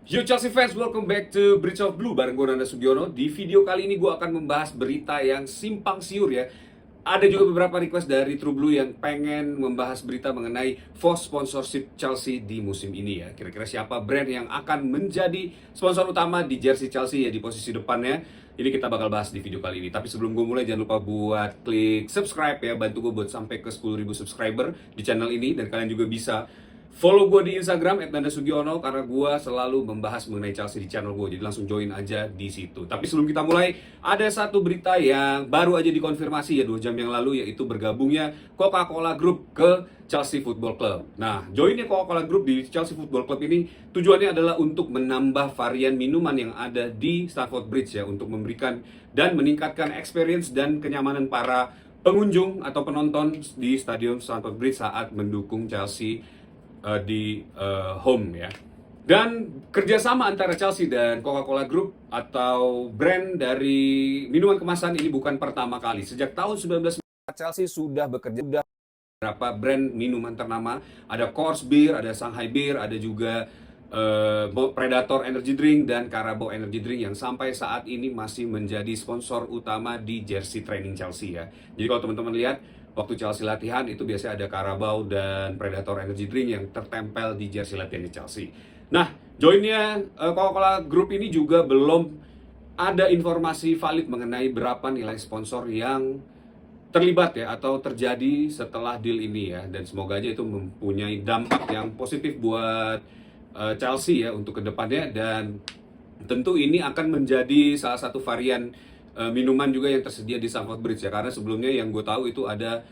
Yo Chelsea fans, welcome back to Bridge of Blue bareng gue Nanda Sugiono. Di video kali ini gue akan membahas berita yang simpang siur ya. Ada juga beberapa request dari True Blue yang pengen membahas berita mengenai false sponsorship Chelsea di musim ini ya. Kira-kira siapa brand yang akan menjadi sponsor utama di jersey Chelsea ya di posisi depannya. Ini kita bakal bahas di video kali ini. Tapi sebelum gue mulai jangan lupa buat klik subscribe ya. Bantu gue buat sampai ke 10.000 subscriber di channel ini. Dan kalian juga bisa follow gue di Instagram @nandasugiono karena gue selalu membahas mengenai Chelsea di channel gue. Jadi langsung join aja di situ. Tapi sebelum kita mulai, ada satu berita yang baru aja dikonfirmasi ya 2 jam yang lalu, yaitu bergabungnya Coca-Cola Group ke Chelsea Football Club. Nah, joinnya Coca-Cola Group di Chelsea Football Club ini tujuannya adalah untuk menambah varian minuman yang ada di Stamford Bridge ya, untuk memberikan dan meningkatkan experience dan kenyamanan para pengunjung atau penonton di Stadion Stamford Bridge saat mendukung Chelsea di home ya. Dan kerjasama antara Chelsea dan Coca-Cola Group atau brand dari minuman kemasan ini bukan pertama kali. Sejak tahun 19 Chelsea sudah bekerja beberapa brand minuman ternama. Ada Coors Beer, ada Shanghai Beer, ada juga Predator Energy Drink dan Carabao Energy Drink yang sampai saat ini masih menjadi sponsor utama di jersey training Chelsea ya. Jadi kalau teman-teman lihat waktu Chelsea latihan itu biasanya ada Carabao dan Predator Energy Drink yang tertempel di jersey latihan di Chelsea. Nah, joinnya Coca-Cola Group ini juga belum ada informasi valid mengenai berapa nilai sponsor yang terlibat ya atau terjadi setelah deal ini ya, dan semoga aja itu mempunyai dampak yang positif buat Chelsea ya untuk kedepannya. Dan tentu ini akan menjadi salah satu varian minuman juga yang tersedia di Stamford Bridge ya, karena sebelumnya yang gue tahu itu ada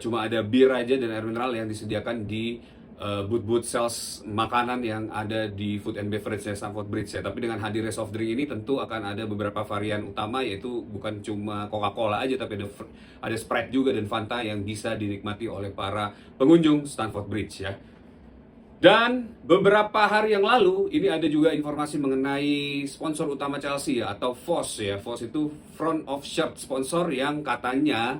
cuma ada bir aja dan air mineral yang disediakan di booth-booth sales makanan yang ada di food and beverage ya Stamford Bridge ya. Tapi dengan hadirnya soft drink ini tentu akan ada beberapa varian utama, yaitu bukan cuma Coca-Cola aja tapi ada Sprite juga dan Fanta yang bisa dinikmati oleh para pengunjung Stamford Bridge ya. Dan beberapa hari yang lalu ini ada juga informasi mengenai sponsor utama Chelsea ya, atau FOS ya. FOS itu Front of Shirt sponsor yang katanya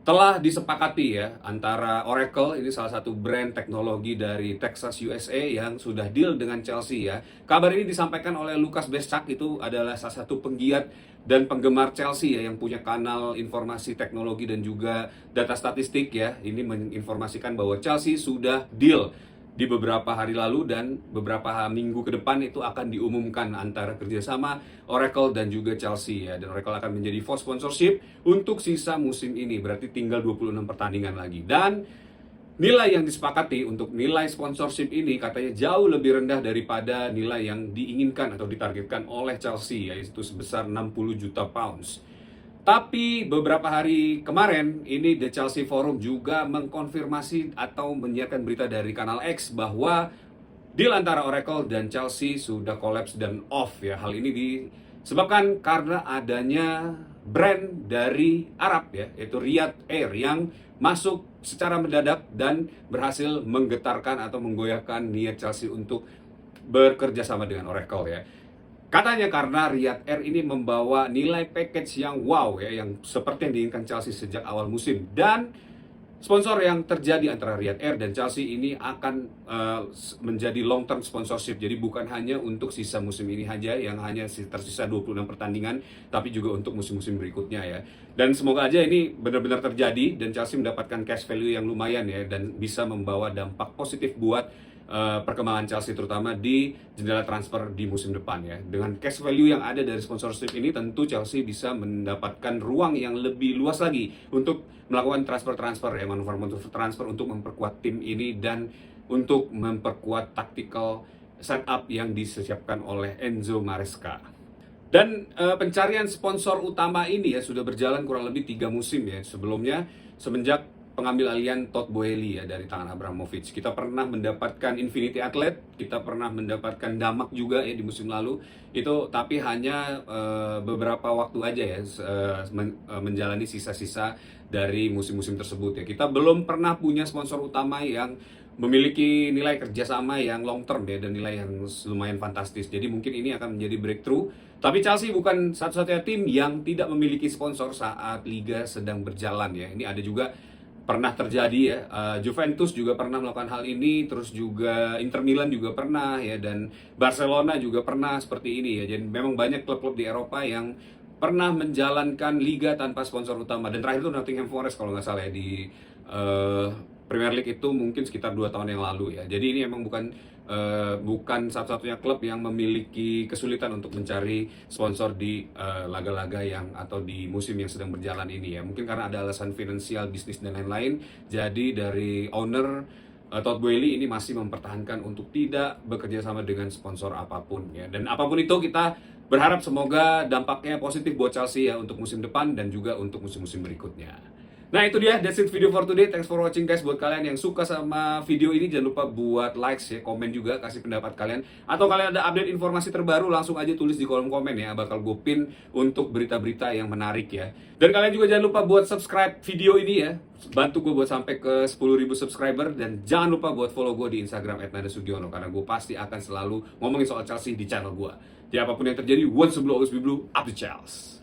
telah disepakati ya antara Oracle, ini salah satu brand teknologi dari Texas USA yang sudah deal dengan Chelsea ya. Kabar ini disampaikan oleh Lukas Beschak, itu adalah salah satu penggiat dan penggemar Chelsea ya yang punya kanal informasi teknologi dan juga data statistik ya. Ini menginformasikan bahwa Chelsea sudah deal di beberapa hari lalu dan beberapa minggu ke depan itu akan diumumkan antara kerjasama Oracle dan juga Chelsea ya. Dan Oracle akan menjadi full sponsorship untuk sisa musim ini, berarti tinggal 26 pertandingan lagi. Dan nilai yang disepakati untuk nilai sponsorship ini katanya jauh lebih rendah daripada nilai yang diinginkan atau ditargetkan oleh Chelsea, yaitu sebesar 60 juta pounds. Tapi beberapa hari kemarin ini The Chelsea Forum juga mengkonfirmasi atau menyiarkan berita dari kanal X bahwa deal antara Oracle dan Chelsea sudah collapse dan off ya. Hal ini disebabkan karena adanya brand dari Arab ya, yaitu Riyadh Air, yang masuk secara mendadak dan berhasil menggetarkan atau menggoyahkan niat Chelsea untuk bekerja sama dengan Oracle ya. Katanya karena Riyadh Air ini membawa nilai package yang wow ya, yang seperti yang diinginkan Chelsea sejak awal musim. Dan sponsor yang terjadi antara Riyadh Air dan Chelsea ini akan menjadi long term sponsorship. Jadi bukan hanya untuk sisa musim ini saja yang hanya tersisa 26 pertandingan, tapi juga untuk musim-musim berikutnya ya. Dan semoga aja ini benar-benar terjadi dan Chelsea mendapatkan cash value yang lumayan ya, dan bisa membawa dampak positif buat perkembangan Chelsea terutama di jendela transfer di musim depan ya. Dengan cash value yang ada dari sponsorship ini, tentu Chelsea bisa mendapatkan ruang yang lebih luas lagi untuk melakukan transfer-transfer ya, manuver-manuver transfer untuk memperkuat tim ini dan untuk memperkuat tactical setup yang disiapkan oleh Enzo Maresca. Dan pencarian sponsor utama ini ya sudah berjalan kurang lebih 3 musim ya sebelumnya, semenjak pengambil alihan Todd Boehly ya dari tangan Abramovich. Kita pernah mendapatkan Infinity Athlete, kita pernah mendapatkan Damak juga ya di musim lalu. Itu tapi hanya beberapa waktu aja ya menjalani sisa-sisa dari musim-musim tersebut ya. Kita belum pernah punya sponsor utama yang memiliki nilai kerjasama yang long term ya, dan nilai yang lumayan fantastis. Jadi mungkin ini akan menjadi breakthrough. Tapi Chelsea bukan satu-satunya tim yang tidak memiliki sponsor saat liga sedang berjalan ya. Ini ada juga pernah terjadi ya. Juventus juga pernah melakukan hal ini, terus juga Inter Milan juga pernah ya, dan Barcelona juga pernah seperti ini ya. Jadi memang banyak klub-klub di Eropa yang pernah menjalankan liga tanpa sponsor utama. Dan terakhir itu Nottingham Forest kalau nggak salah ya, di Premier League itu mungkin sekitar 2 tahun yang lalu ya. Jadi ini emang bukan satu-satunya klub yang memiliki kesulitan untuk mencari sponsor di laga-laga yang atau di musim yang sedang berjalan ini ya. Mungkin karena ada alasan finansial, bisnis dan lain-lain. Jadi dari owner Todd Boehly ini masih mempertahankan untuk tidak bekerja sama dengan sponsor apapun ya. Dan apapun itu kita berharap semoga dampaknya positif buat Chelsea ya untuk musim depan dan juga untuk musim-musim berikutnya. Nah itu dia, that's it video for today. Thanks for watching guys. Buat kalian yang suka sama video ini, jangan lupa buat likes ya, komen juga, kasih pendapat kalian. Atau kalian ada update informasi terbaru, langsung aja tulis di kolom komen ya. Bakal gue pin untuk berita-berita yang menarik ya. Dan kalian juga jangan lupa buat subscribe video ini ya. Bantu gue buat sampai ke 10.000 subscriber. Dan jangan lupa buat follow gue di Instagram @nadasugiono, karena gue pasti akan selalu ngomongin soal Chelsea di channel gue. Jadi apapun yang terjadi, once a blue, always be blue, up the Chelsea.